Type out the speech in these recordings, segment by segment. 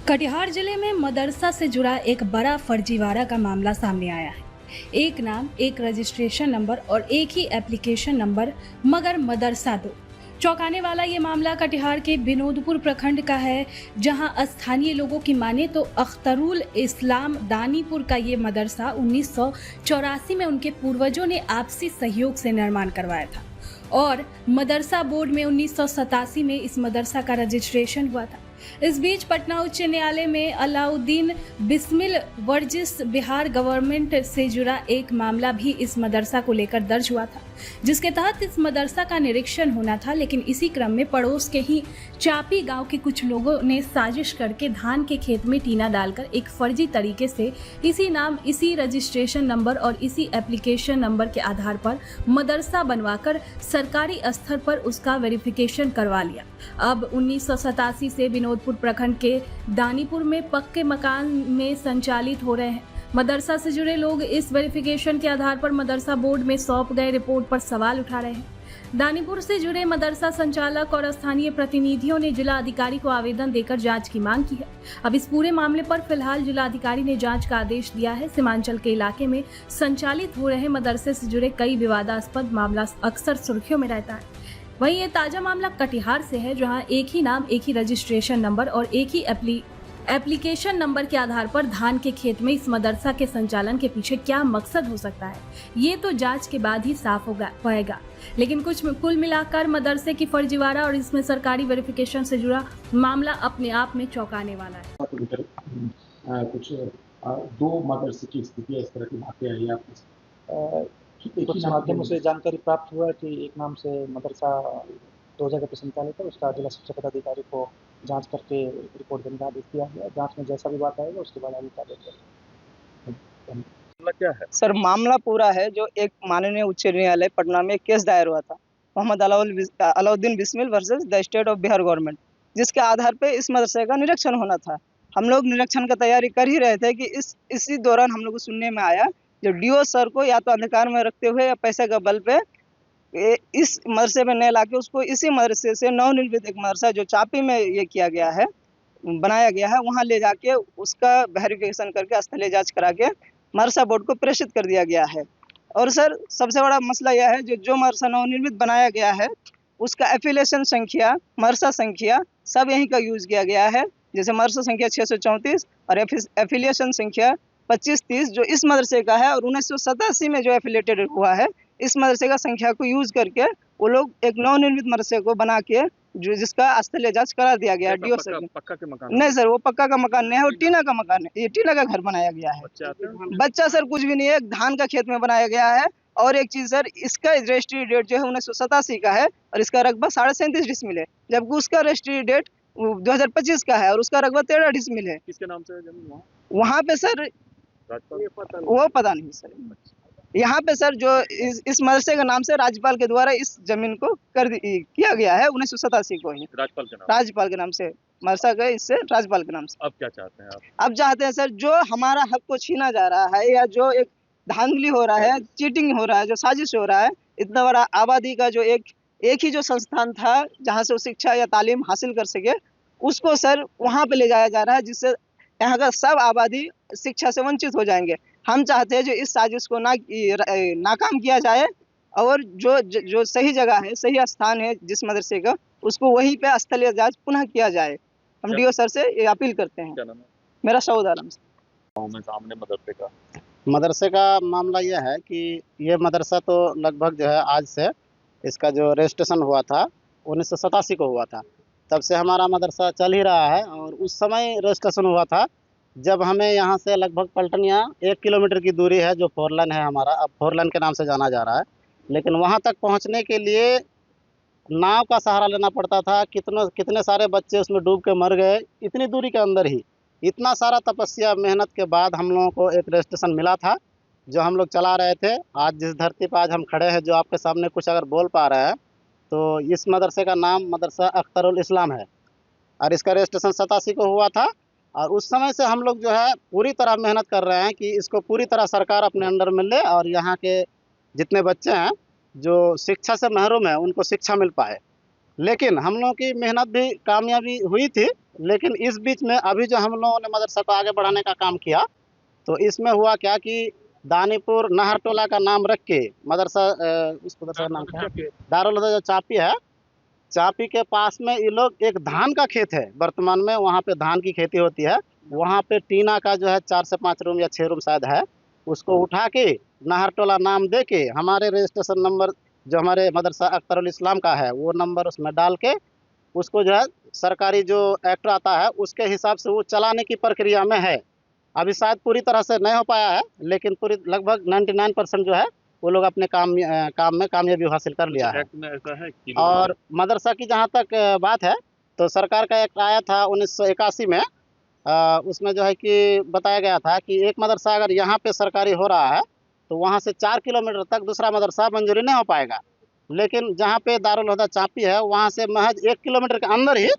कटिहार जिले में मदरसा से जुड़ा एक बड़ा फर्जीवाड़ा का मामला सामने आया है। एक नाम, एक रजिस्ट्रेशन नंबर और एक ही एप्लीकेशन नंबर, मगर मदरसा दो। चौंकाने वाला ये मामला कटिहार के विनोदपुर प्रखंड का है, जहां स्थानीय लोगों की माने तो अख्तरुल इस्लाम दानीपुर का ये मदरसा 1984 में उनके पूर्वजों ने आपसी सहयोग से निर्माण करवाया था और मदरसा बोर्ड में 1987 में इस मदरसा का रजिस्ट्रेशन हुआ था। इस बीच पटना उच्च न्यायालय में अलाउद्दीन बिस्मिल वर्जिस बिहार गवर्नमेंट से जुड़ा एक मामला भी इस मदरसा को लेकर दर्ज हुआ था, जिसके तहत इस मदरसा का निरीक्षण होना था। लेकिन इसी क्रम में पड़ोस के ही चापी गांव के कुछ लोगों ने साजिश करके धान के खेत में टीना डालकर एक फर्जी तरीके से इसी नाम, इसी रजिस्ट्रेशन नंबर और इसी एप्लीकेशन नंबर के आधार पर मदरसा बनवाकर सरकारी स्तर पर उसका वेरिफिकेशन करवा लिया। अब 1987 से विनोदपुर प्रखंड के दानीपुर में पक्के मकान में संचालित हो रहे हैं। मदरसा से जुड़े लोग इस वेरिफिकेशन के आधार पर मदरसा बोर्ड में सौंप गए रिपोर्ट पर सवाल उठा रहे हैं। दानीपुर से जुड़े मदरसा संचालक और स्थानीय प्रतिनिधियों ने जिला अधिकारी को आवेदन देकर जांच की मांग की है। अब इस पूरे मामले पर फिलहाल जिला अधिकारी ने जांच का आदेश दिया है। सीमांचल के इलाके में संचालित हो रहे मदरसे से जुड़े कई विवादास्पद मामला अक्सर सुर्खियों में रहता है। वहीं ये ताजा मामला कटिहार से है, जहां एक ही नाम, एक ही रजिस्ट्रेशन नंबर और एक ही एप्लीकेशन नंबर के आधार पर धान के खेत में इस मदरसा के संचालन के पीछे क्या मकसद हो सकता है, ये तो जांच के बाद ही साफ होगा। लेकिन कुल मिलाकर मदरसे की फर्जीवाड़ा और इसमें सरकारी वेरिफिकेशन से जुड़ा मामला अपने आप में चौंकाने वाला है। कुछ दो मदरसे की स्थिति इस तरह की बातें आई आपके कुछ माध्यमों से जानकारी प्राप्त हुआ है कि एक नाम से मदरसा 2 जगह पर संचालित है। उसका जिला शिक्षा पदाधिकारी को जांच करके रिपोर्ट देने का आदेश दिया गया। जांच में जैसा भी बात आएगा उसके बाद आगे कार्य करेंगे। मामला क्या है सर? मामला पूरा है जो एक माननीय उच्च न्यायालय पटना में केस दायर हुआ था, Mohammad Alauddin Bismil versus the state of Bihar government, जिसके आधार पे इस मदरसे का निरीक्षण होना था। हम लोग निरीक्षण का तैयारी कर ही रहे थे कि इसी दौरान हम लोग को सुनने में आया जो डीओ सर को या तो अंधकार में रखते हुए या पैसे का बल पे इस मदरसे में नहीं लाके उसको इसी मदरसे से नवनिर्मित एक मदरसा जो चापी में ये किया गया है, बनाया गया है, वहाँ ले जाके उसका वेरिफिकेशन करके स्थलीय जांच करा के मदरसा बोर्ड को प्रेषित कर दिया गया है। और सर सबसे बड़ा मसला यह है जो मदरसा नवनिर्मित बनाया गया है उसका एफिलिएशन संख्या, मदरसा संख्या सब यहीं का यूज किया गया है। जैसे मदरसा संख्या 634 और एफिलिएशन संख्या 2530 जो इस मदरसे का है, और 1987 में जो एफिलेटेड हुआ है इस मदरसे का संख्या को यूज करके वो लोग एक नवनिर्मित मदरसे को बना के जो जिसका स्थलीय जांच करा दिया गया है डीओ सर। पक्का के मकान नहीं सर, वो पक्का का मकान नहीं है, वो टीना का मकान है। ये टीना का घर बनाया गया है। बच्चा सर कुछ भी नहीं है, धान का खेत में बनाया गया है। और एक चीज सर, इसका रजिस्ट्री डेट जो है 1987 का है और इसका रकबा 37.5 डिसमिल है, जबकि उसका रजिस्ट्री डेट 2025 का है और उसका रकबा 13 डिसमिल है। किसके नाम से है जमीन वहाँ पे सर वो पता नहीं सर। यहाँ पे सर जो इस मदरसे के नाम से राज्यपाल के द्वारा इस जमीन को किया गया है 1987 को ही। राज्यपाल के नाम से मदरसा गए, इससे राज्यपाल के नाम से। अब क्या चाहते हैं आप? अब चाहते हैं सर जो हमारा हक को छीना जा रहा है या जो एक धांधली हो रहा है, चीटिंग हो रहा है, जो साजिश हो रहा है, इतना बड़ा आबादी का जो एक ही जो संस्थान था जहाँ से वो शिक्षा या तालीम हासिल कर सके, उसको सर वहाँ पे ले जाया जा रहा है, जिससे यहाँ का सब आबादी शिक्षा से वंचित हो जाएंगे। हम चाहते हैं जो इस साजिश को नाकाम किया जाए और जो सही जगह है, सही स्थान है जिस मदरसे का, उसको वहीं पे स्थलीय जांच पुनः किया जाए। हम डीओ सर से ये अपील करते हैं। क्या नाम है? मेरा सऊद आलम में सामने मदरसे का मामला यह है कि ये मदरसा तो लगभग जो है आज से इसका जो रजिस्ट्रेशन हुआ था 1987 को हुआ था, तब से हमारा मदरसा चल ही रहा है। और उस समय रजिस्ट्रेशन हुआ था जब हमें यहाँ से लगभग पलटनिया 1 किलोमीटर की दूरी है, जो 4 लेन है हमारा, अब 4 लेन के नाम से जाना जा रहा है। लेकिन वहाँ तक पहुँचने के लिए नाव का सहारा लेना पड़ता था। कितने सारे बच्चे उसमें डूब के मर गए, इतनी दूरी के अंदर ही। इतना सारा तपस्या मेहनत के बाद हम लोगों को एक रजिस्ट्रेशन मिला था जो हम लोग चला रहे थे। आज जिस धरती पर आज हम खड़े हैं, जो आपके सामने कुछ अगर बोल पा रहे हैं, तो इस मदरसे का नाम मदरसा अख्तरुल इस्लाम है और इसका रजिस्ट्रेशन 87 को हुआ था। और उस समय से हम लोग जो है पूरी तरह मेहनत कर रहे हैं कि इसको पूरी तरह सरकार अपने अंडर में ले और यहाँ के जितने बच्चे हैं जो शिक्षा से महरूम हैं उनको शिक्षा मिल पाए। लेकिन हम लोगों की मेहनत भी कामयाबी हुई थी, लेकिन इस बीच में अभी जो हम लोगों ने मदरसा को आगे बढ़ाने का काम किया, तो इसमें हुआ क्या कि दानीपुर नहर टोला का नाम रख के मदरसा उस मदरसा का नाम क्या है, दारुल हुदा जो चापी है, चापी के पास में ये लोग एक धान का खेत है, वर्तमान में वहाँ पे धान की खेती होती है, वहाँ पे टीना का जो है 4 से 5 रूम या 6 रूम शायद है, उसको उठा के नहर टोला नाम दे के हमारे रजिस्ट्रेशन नंबर जो हमारे मदरसा अख्तरुल इस्लाम का है वो नंबर उसमें डाल के उसको जो है सरकारी जो एक्ट आता है उसके हिसाब से वो चलाने की प्रक्रिया में है। अभी शायद पूरी तरह से नहीं हो पाया है, लेकिन पूरी लगभग 99% जो है वो लोग अपने काम में कामयाबी हासिल कर लिया है। एक्ट में ऐसा है कि और मदरसा की जहाँ तक बात है, तो सरकार का एक आया था 1981 में, उसमें जो है कि बताया गया था कि एक मदरसा अगर यहाँ पे सरकारी हो रहा है तो वहाँ से 4 किलोमीटर तक दूसरा मदरसा मंजूरी नहीं हो पाएगा, लेकिन जहाँ पे दारुल हुदा चापी है वहाँ से महज 1 किलोमीटर के अंदर ही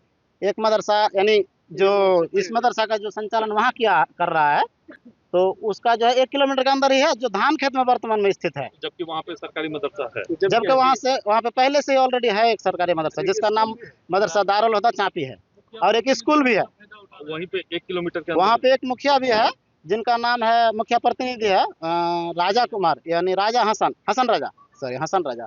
एक मदरसा, यानी जो इस मदरसा का जो संचालन वहाँ किया कर रहा है, तो उसका जो है 1 किलोमीटर के अंदर ही है, जो धान खेत में वर्तमान में स्थित है, जबकि वहाँ पे सरकारी मदरसा है। जबकि वहाँ पे पहले से ऑलरेडी है एक सरकारी मदरसा जिसका नाम मदरसा दारुल हुदा चापी है, और एक स्कूल भी है। वहीं पे 1 किलोमीटर के वहाँ पे एक मुखिया भी है जिनका नाम है, मुखिया प्रतिनिधि है राजा कुमार, यानी राजा हसन राजा।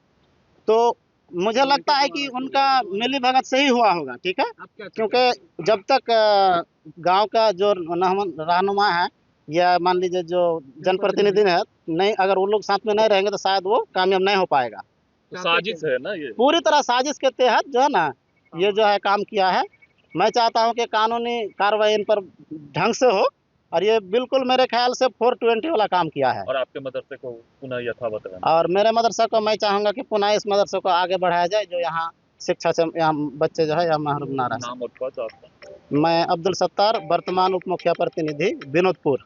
तो मुझे लगता है कि उनका मिली भगत से ही हुआ होगा, ठीक है, क्योंकि जब तक गांव का जो रहनुमा है या मान लीजिए जो जनप्रतिनिधि है, नहीं, अगर वो लोग साथ में नहीं रहेंगे तो शायद वो कामयाब नहीं हो पाएगा। साजिश है ना ये, पूरी तरह साजिश के तहत जो है ना ये जो है काम किया है। मैं चाहता हूं कि कानूनी कार्रवाई इन पर ढंग से हो, और ये बिल्कुल मेरे ख्याल से 420 वाला काम किया है। और आपके मदरसे को पुनः यथावत रहना। और मेरे मदरसा को मैं चाहूँगा कि पुनः इस मदरसे को आगे बढ़ाया जाए, जो यहाँ शिक्षा से यहाँ बच्चे जो है यहाँ महरूम ना रह सकें। नाम और पद आपका? मैं अब्दुल सत्तार, वर्तमान उप मुखिया प्रतिनिधि विनोदपुर।